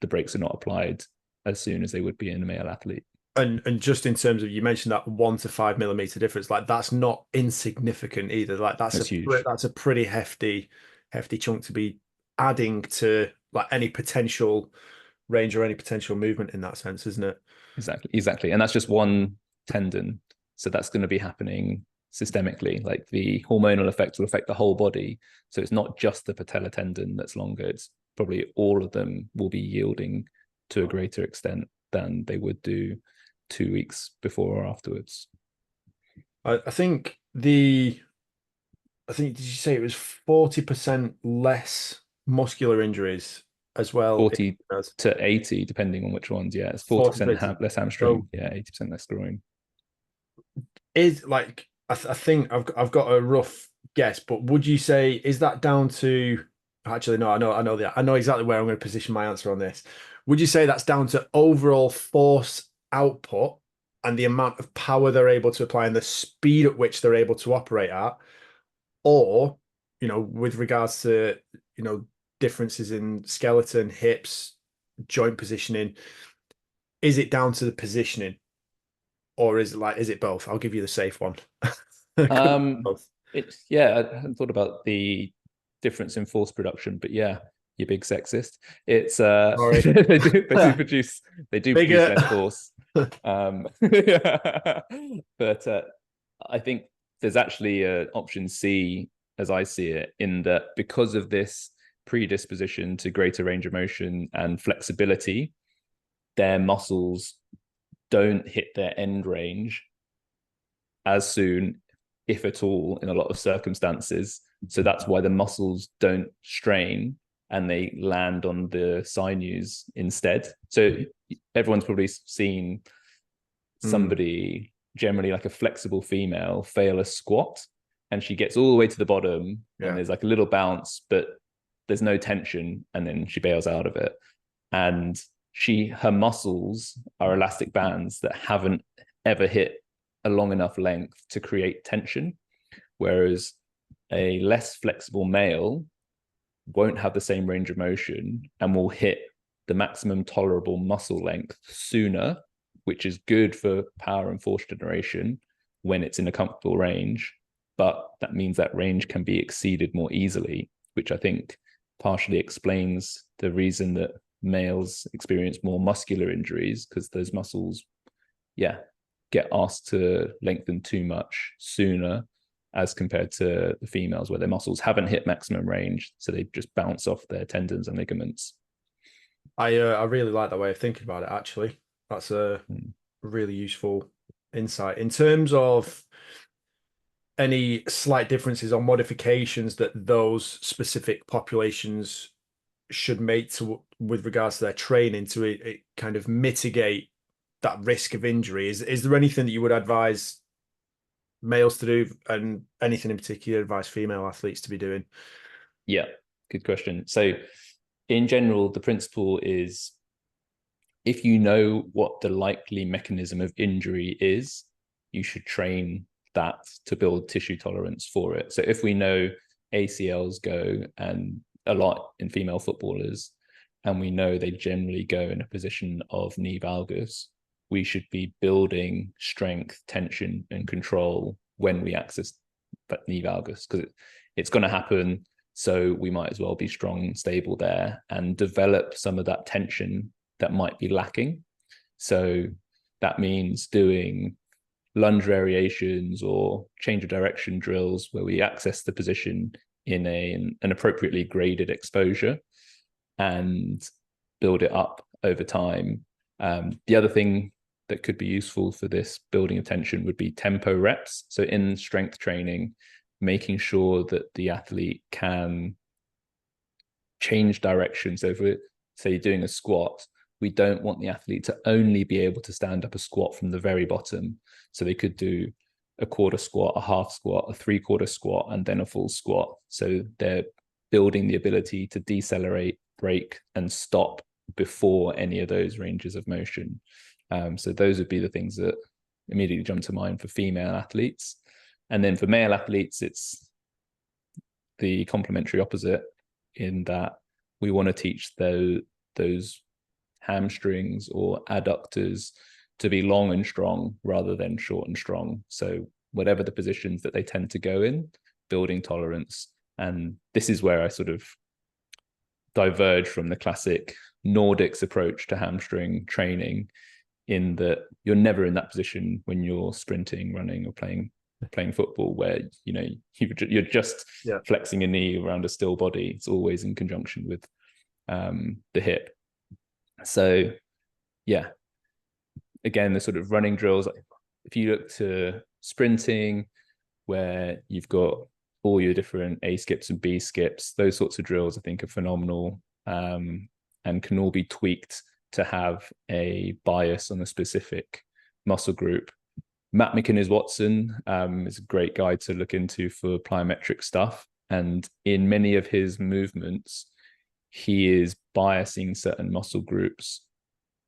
the brakes are not applied as soon as they would be in a male athlete.
And just in terms of, you mentioned that 1 to 5 millimeter difference, like that's not insignificant either. Like
That's huge.
that's a pretty hefty chunk to be adding to like any potential range or any potential movement in that sense, isn't it?
Exactly. And that's just one tendon. So that's going to be happening systemically. Like the hormonal effects will affect the whole body. So it's not just the patella tendon that's longer. It's probably all of them will be yielding to a greater extent than they would do 2 weeks before or afterwards.
I think did you say it was 40% less muscular injuries as well?
40 to 80, depending on which ones. Yeah, it's 40% less
So
hamstring. Yeah, 80% less groin.
is like I think I've got a rough guess, but would you say is that down to, actually no, I know exactly where I'm going to position my answer on this. Would you say that's down to overall force output and the amount of power they're able to apply and the speed at which they're able to operate at, or with regards to differences in skeleton, hips, joint positioning, is it down to the positioning? Or is it both? I'll give you the safe one. Both.
I hadn't thought about the difference in force production, but yeah, you big sexist. It's
Sorry.
they do produce
Bigger.
less force. But I think there's actually an option C, as I see it, in that because of this predisposition to greater range of motion and flexibility, their muscles don't hit their end range as soon, if at all, in a lot of circumstances. So that's why the muscles don't strain and they land on the sinews instead. So everyone's probably seen somebody, generally like a flexible female, fail a squat, and she gets all the way to the bottom and there's like a little bounce, but there's no tension, and then she bails out of it. And her muscles are elastic bands that haven't ever hit a long enough length to create tension, whereas a less flexible male won't have the same range of motion and will hit the maximum tolerable muscle length sooner, which is good for power and force generation when it's in a comfortable range. But that means that range can be exceeded more easily, which I think partially explains the reason that males experience more muscular injuries, because those muscles, get asked to lengthen too much sooner as compared to the females, where their muscles haven't hit maximum range, so they just bounce off their tendons and ligaments.
I really like that way of thinking about it, actually. That's a really useful insight. In terms of any slight differences or modifications that those specific populations should make with regards to their training to it kind of mitigate that risk of injury, is there anything that you would advise males to do, and anything in particular advise female athletes to be doing?
Yeah, good question. So in general, the principle is, if you know what the likely mechanism of injury is, you should train that to build tissue tolerance for it. So if we know ACLs go, and a lot in female footballers, and we know they generally go in a position of knee valgus, we should be building strength, tension, and control when we access that knee valgus, because it's going to happen. So we might as well be strong and stable there and develop some of that tension that might be lacking. So that means doing lunge variations or change of direction drills where we access the position in an appropriately graded exposure and build it up over time. The other thing that could be useful for this building of tension would be tempo reps. So in strength training, making sure that the athlete can change direction. So if we're, say, doing a squat, we don't want the athlete to only be able to stand up a squat from the very bottom. So they could do a quarter squat, a half squat, a three-quarter squat, and then a full squat. So they're building the ability to decelerate, break, and stop before any of those ranges of motion. So those would be the things that immediately jump to mind for female athletes. And then for male athletes, it's the complementary opposite, in that we want to teach those hamstrings or adductors to be long and strong rather than short and strong. So whatever the positions that they tend to go in, building tolerance. And this is where I sort of diverge from the classic Nordics approach to hamstring training, in that you're never in that position when you're sprinting, running, or playing football, where you're just flexing a knee around a still body. It's always in conjunction with the hip. So yeah, again, the sort of running drills, if you look to sprinting, where you've got all your different A skips and B skips, those sorts of drills I think are phenomenal, and can all be tweaked to have a bias on a specific muscle group. Matt McInnes-Watson is a great guy to look into for plyometric stuff. And in many of his movements, he is biasing certain muscle groups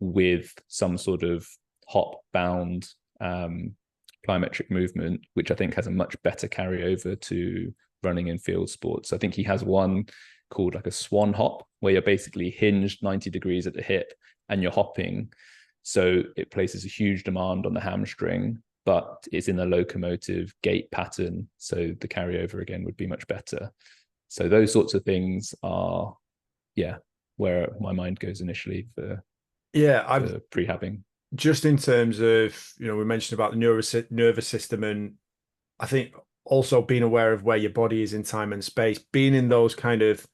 with some sort of hop-bound plyometric movement, which I think has a much better carryover to running and field sports. I think he has one called like a swan hop, where you're basically hinged 90 degrees at the hip and you're hopping. So it places a huge demand on the hamstring, but it's in a locomotive gait pattern. So the carryover again would be much better. So those sorts of things are, where my mind goes initially for prehabbing.
Just in terms of, we mentioned about the nervous system, and I think also being aware of where your body is in time and space, being in those kind of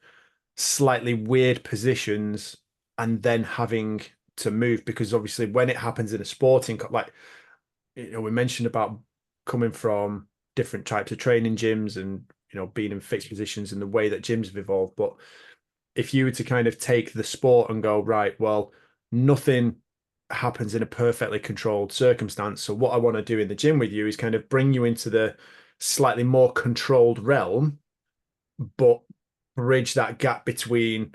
slightly weird positions and then having to move, because obviously when it happens in a sporting, like, we mentioned about coming from different types of training gyms and, being in fixed positions and the way that gyms have evolved. But if you were to kind of take the sport and go, right, well, nothing happens in a perfectly controlled circumstance. So what I want to do in the gym with you is kind of bring you into the slightly more controlled realm, but bridge that gap between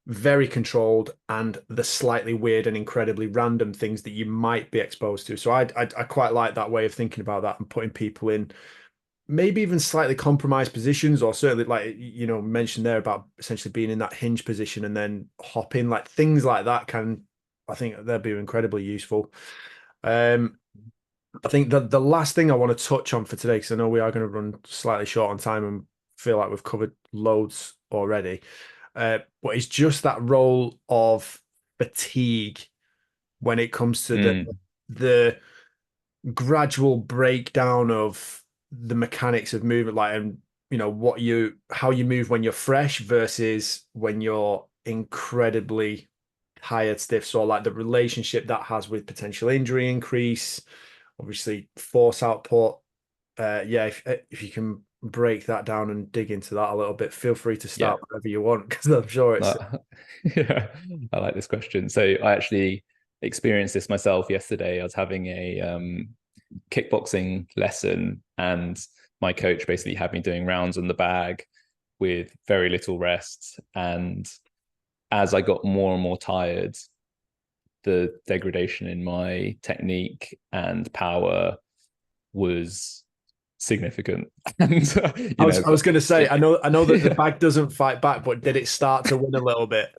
very controlled and the slightly weird and incredibly random things that you might be exposed to. So I quite like that way of thinking about that, and putting people in maybe even slightly compromised positions, or certainly, like, mentioned there about essentially being in that hinge position and then hopping, like things like that I think they'll be incredibly useful. I think that the last thing I want to touch on for today, because I know we are going to run slightly short on time and feel like we've covered loads already, but it's just that role of fatigue when it comes to the gradual breakdown of the mechanics of movement, like, and how you move when you're fresh versus when you're incredibly tired, stiff. So like the relationship that has with potential injury increase, obviously force output. If you can break that down and dig into that a little bit, feel free to start wherever you want, because I'm sure it's
I like this question. So I actually experienced this myself yesterday. I was having a kickboxing lesson, and my coach basically had me doing rounds on the bag with very little rest. And as I got more and more tired, the degradation in my technique and power was significant. And
I was going to say, I know that the bag doesn't fight back, but did it start to win a little bit?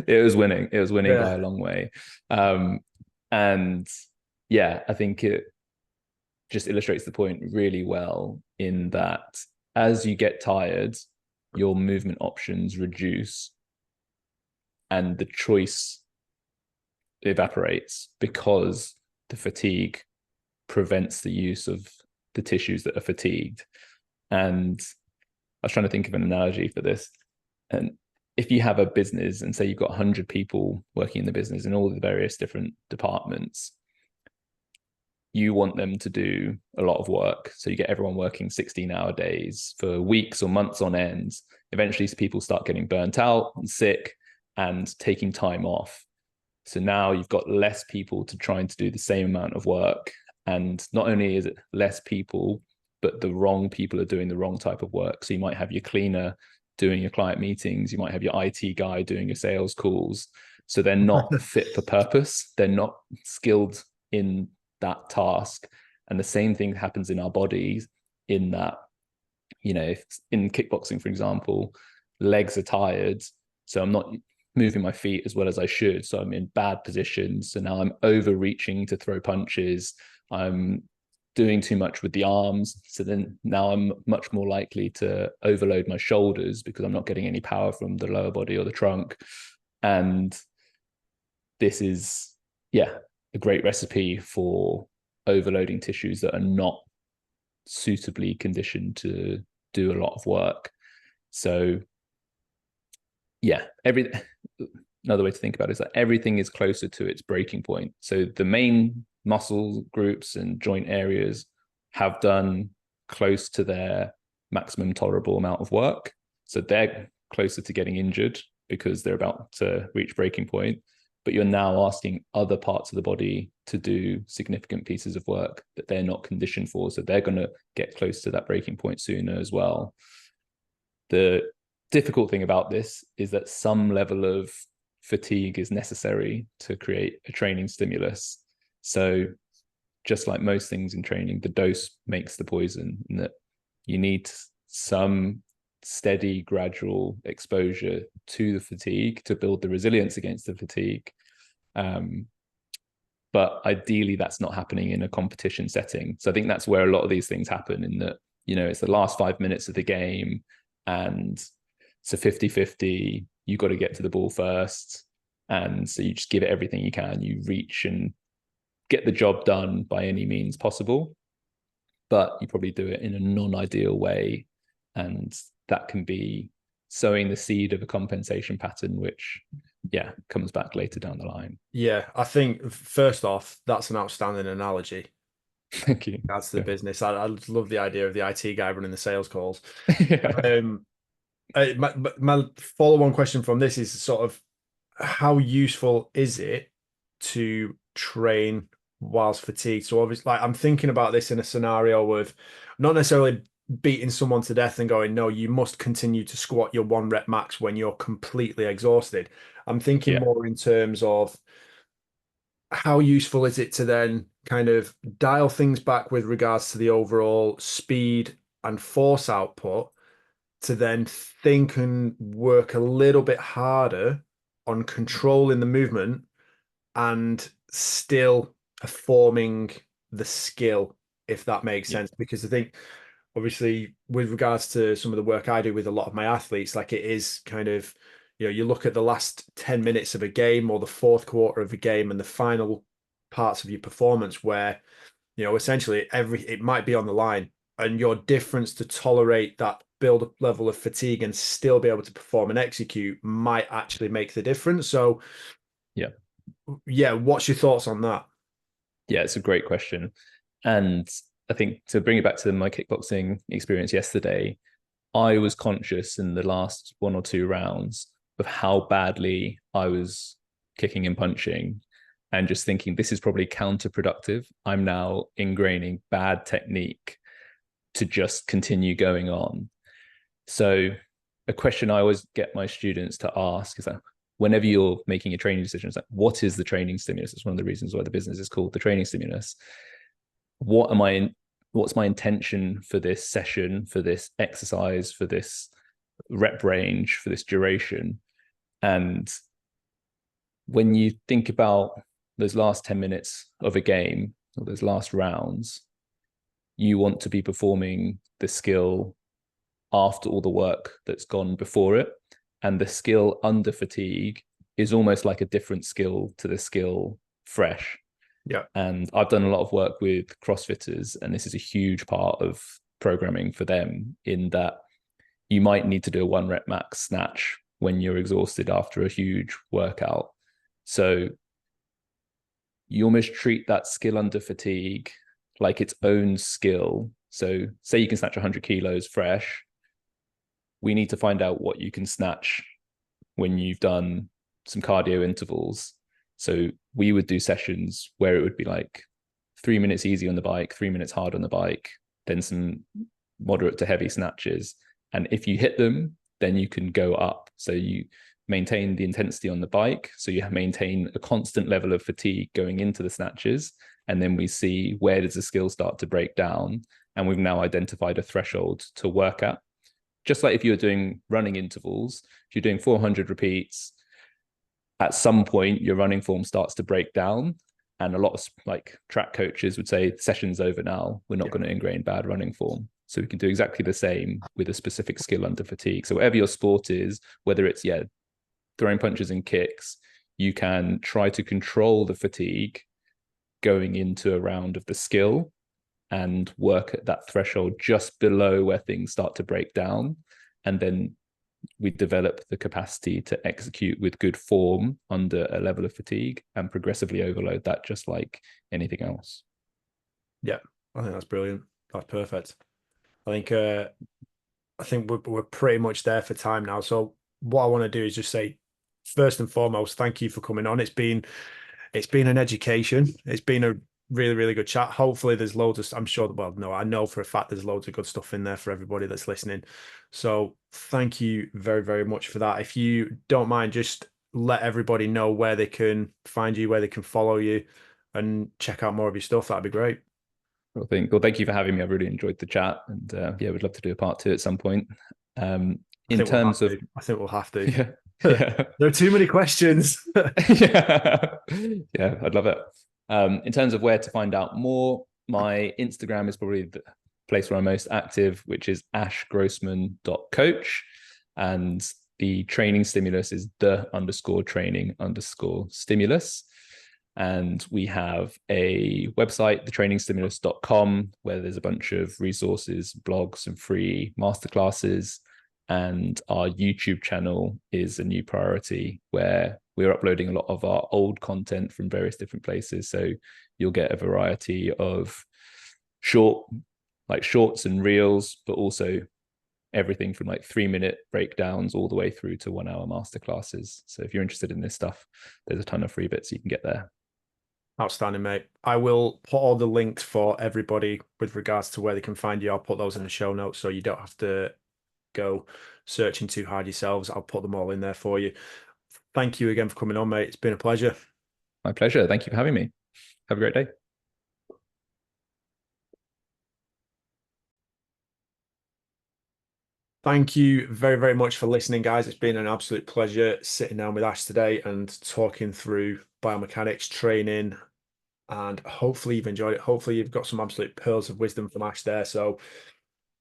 It was winning by a long way. And I think it just illustrates the point really well, in that as you get tired, your movement options reduce and the choice evaporates, because the fatigue prevents the use of the tissues that are fatigued. And was trying to think of an analogy for this. And if you have a business and say you've got 100 people working in the business in all the various different departments, you want them to do a lot of work. So you get everyone working 16-hour days for weeks or months on end. Eventually, people start getting burnt out and sick and taking time off. So now you've got less people to trying to do the same amount of work. And not only is it less people, but the wrong people are doing the wrong type of work. So you might have your cleaner doing your client meetings. You might have your IT guy doing your sales calls. So they're not fit for purpose. They're not skilled in that task. And the same thing happens in our bodies, in that, if in kickboxing, for example, legs are tired, so I'm not moving my feet as well as I should, so I'm in bad positions. So now I'm overreaching to throw punches, I'm doing too much with the arms, so then now I'm much more likely to overload my shoulders because I'm not getting any power from the lower body or the trunk. And this is a great recipe for overloading tissues that are not suitably conditioned to do a lot of work. So another way to think about it is that everything is closer to its breaking point. So the main muscle groups and joint areas have done close to their maximum tolerable amount of work. So they're closer to getting injured because they're about to reach breaking point. But you're now asking other parts of the body to do significant pieces of work that they're not conditioned for. So they're going to get close to that breaking point sooner as well. The difficult thing about this is that some level of fatigue is necessary to create a training stimulus. So just like most things in training, the dose makes the poison, and that you need some steady, gradual exposure to the fatigue to build the resilience against the fatigue. But ideally, that's not happening in a competition setting. So I think that's where a lot of these things happen, in that, it's the last 5 minutes of the game and it's a 50-50. You got to get to the ball first. And so you just give it everything you can. You reach and get the job done by any means possible. But you probably do it in a non-ideal way. And that can be sowing the seed of a compensation pattern, which comes back later down the line.
Yeah, I think first off, that's an outstanding analogy.
Thank you.
That's the business. I love the idea of the IT guy running the sales calls.
Yeah.
My follow-on question from this is sort of, how useful is it to train whilst fatigued? So obviously, like, I'm thinking about this in a scenario with not necessarily beating someone to death and going, no, you must continue to squat your 1 rep max when you're completely exhausted. I'm thinking more in terms of, how useful is it to then kind of dial things back with regards to the overall speed and force output, to then think and work a little bit harder on controlling the movement and still performing the skill, if that makes sense? Because I think, obviously, with regards to some of the work I do with a lot of my athletes, like, it is kind of, you look at the last 10 minutes of a game or the fourth quarter of a game and the final parts of your performance where, essentially it might be on the line, and your difference to tolerate that build up level of fatigue and still be able to perform and execute might actually make the difference. So what's your thoughts on that?
Yeah, it's a great question. And I think to bring it back to my kickboxing experience yesterday, I was conscious in the last 1 or 2 rounds of how badly I was kicking and punching, and just thinking, this is probably counterproductive. I'm now ingraining bad technique to just continue going on. So a question I always get my students to ask is that, whenever you're making a training decision, it's like, what is the training stimulus? It's one of the reasons why the business is called the training stimulus. What's my intention for this session, for this exercise, for this rep range, for this duration? And when you think about those last 10 minutes of a game, or those last rounds, you want to be performing the skill after all the work that's gone before it. And the skill under fatigue is almost like a different skill to the skill fresh.
Yeah.
And I've done a lot of work with CrossFitters, and this is a huge part of programming for them, in that you might need to do a 1 rep max snatch when you're exhausted after a huge workout. So you almost treat that skill under fatigue like its own skill. So say you can snatch 100 kilos fresh. We need to find out what you can snatch when you've done some cardio intervals. So we would do sessions where it would be like 3 minutes easy on the bike, 3 minutes hard on the bike, then some moderate to heavy snatches. And if you hit them, then you can go up. So you maintain the intensity on the bike. So you maintain a constant level of fatigue going into the snatches. And then we see where does the skill start to break down. And we've now identified a threshold to work at. Just like if you're doing running intervals, if you're doing 400 repeats, at some point your running form starts to break down. And a lot of like track coaches would say, session's over now. We're not going to ingrain bad running form. So we can do exactly the same with a specific skill under fatigue. So whatever your sport is, whether it's, throwing punches and kicks, you can try to control the fatigue going into a round of the skill and work at that threshold just below where things start to break down. And then we develop the capacity to execute with good form under a level of fatigue and progressively overload that, just like anything else.
Yeah, I think that's brilliant. That's perfect. I think we're pretty much there for time now. So what I want to do is just say, first and foremost, thank you for coming on. It's been an education. It's been a really, really good chat. Hopefully there's loads of, I'm sure, well, no, I know for a fact there's loads of good stuff in there for everybody that's listening. So thank you very, very much for that. If you don't mind, just let everybody know where they can find you, where they can follow you and check out more of your stuff. That'd be great.
Well, thank you for having me. I've really enjoyed the chat, and we'd love to do a part 2 at some point. In terms of,
I think we'll have to.
yeah, yeah.
There are too many questions.
Yeah, I'd love it. In terms of where to find out more, my Instagram is probably the place where I'm most active, which is ashgrossman.coach. And the training stimulus is the_training_stimulus. And we have a website, thetrainingstimulus.com, where there's a bunch of resources, blogs, and free masterclasses. And our YouTube channel is a new priority where we're uploading a lot of our old content from various different places. So you'll get a variety of shorts and reels, but also everything from like 3-minute breakdowns all the way through to 1-hour masterclasses. So if you're interested in this stuff, there's a ton of free bits you can get there.
Outstanding, mate. I will put all the links for everybody with regards to where they can find you. I'll put those in the show notes so you don't have to go searching too hard yourselves. I'll put them all in there for you. Thank you again for coming on, mate. It's been a pleasure.
My pleasure. Thank you for having me. Have a great day.
Thank you very, very much for listening, guys. It's been an absolute pleasure sitting down with Ash today and talking through biomechanics, training, and hopefully you've enjoyed it. Hopefully you've got some absolute pearls of wisdom from Ash there. So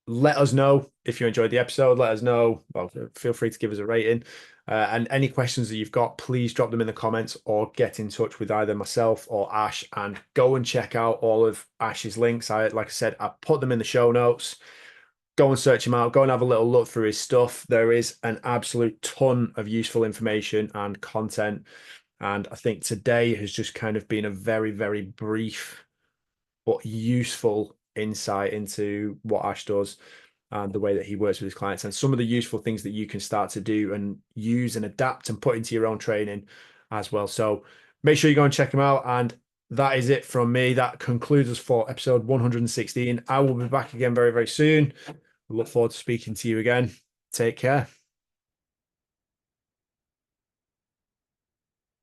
let us know if you enjoyed the episode. Let us know. Well, feel free to give us a rating. And any questions that you've got, please drop them in the comments or get in touch with either myself or Ash and go and check out all of Ash's links. Like I said, I put them in the show notes. Go and search him out. Go and have a little look through his stuff. There is an absolute ton of useful information and content. And I think today has just kind of been a very, very brief but useful insight into what Ash does and the way that he works with his clients and some of the useful things that you can start to do and use and adapt and put into your own training as well. So make sure you go and check him out. And that is it from me. That concludes us for episode 116. I will be back again very, very soon. I look forward to speaking to you again. Take care.